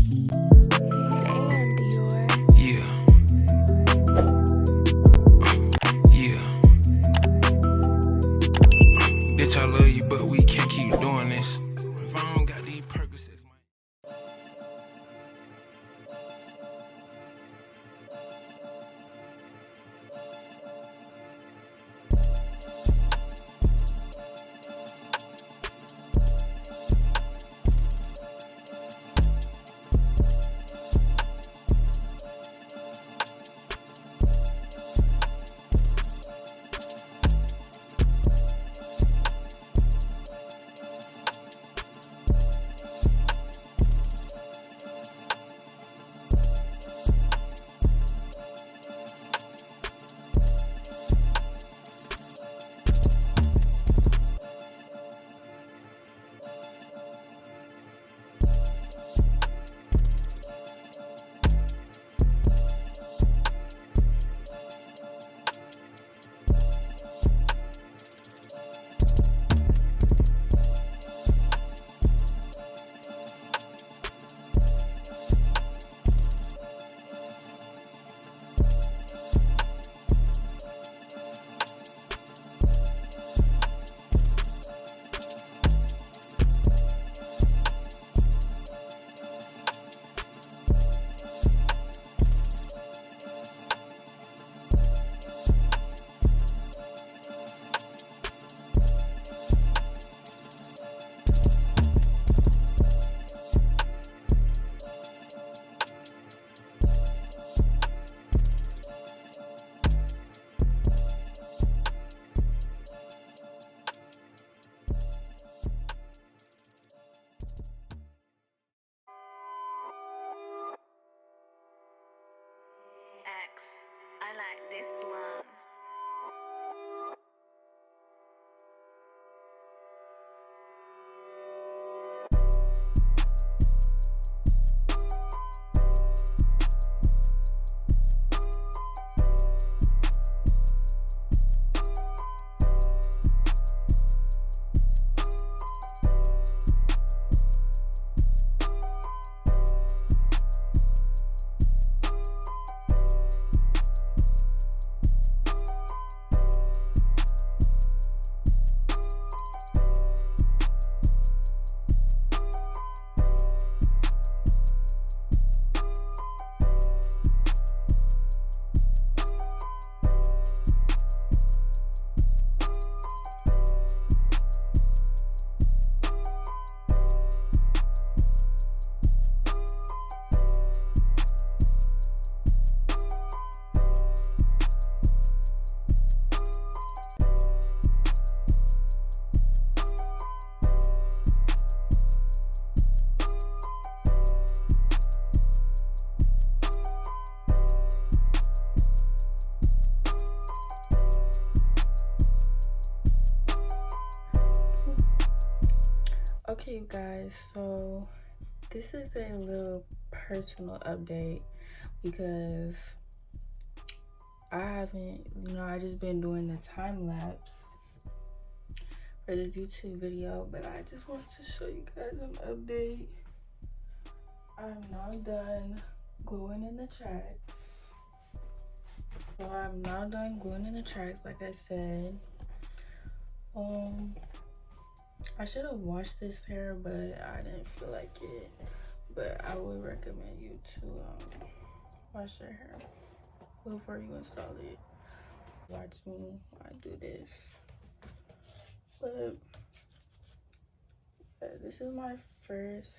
Damn, Dior. Yeah. Yeah. Bitch, I love you, but we can't keep doing this. If I don't got these Percocets, man. X. I like this one. Okay, you guys, so this is a little personal update because I just been doing the time lapse for this YouTube video, but I just wanted to show you guys an update. I'm now done gluing in the tracks. So I'm now done gluing in the tracks, like I said. I should have washed this hair, but I didn't feel like it. But I would recommend you to wash your hair before you install it. Watch me while I do this. But this is my first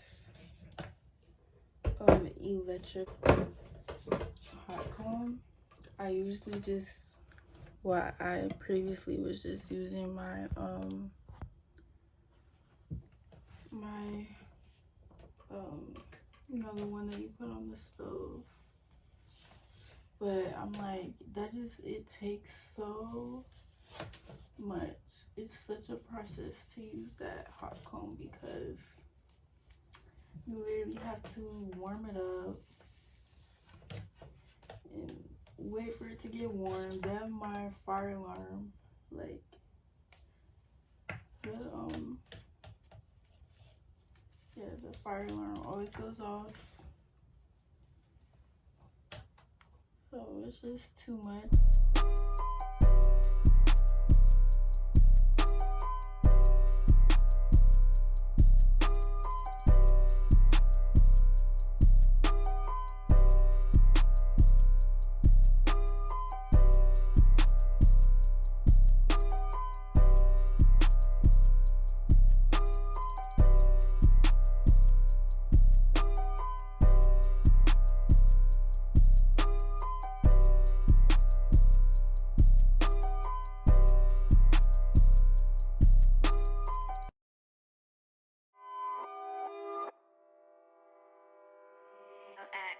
electric hot comb. I usually just, I previously was just using my you know, the one that you put on the stove. But I'm like, it takes so much. It's such a process to use that hot comb because you literally have to warm it up and wait for it to get warm. Then my fire alarm, like, the fire alarm always goes off So it's just too much.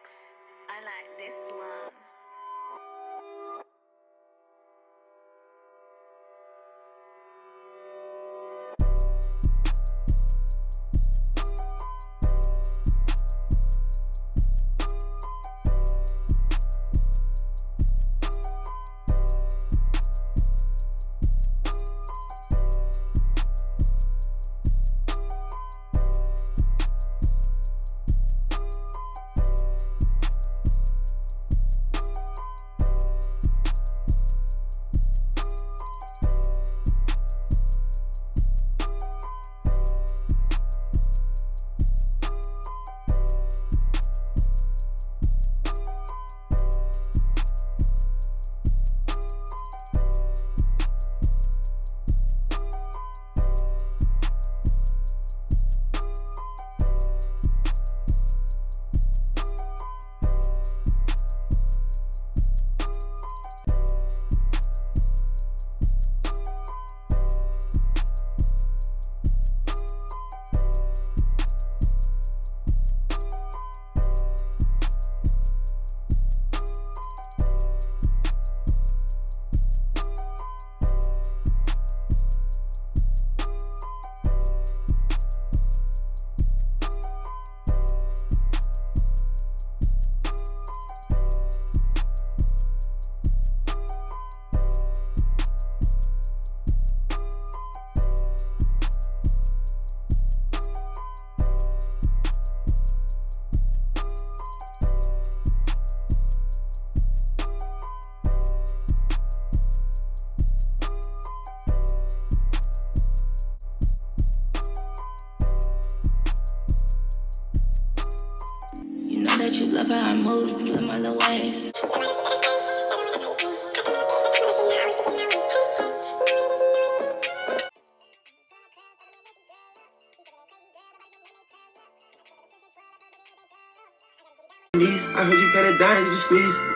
X. I like this one. You know that you love how I move, you love my little ways. I heard you better die, just squeeze.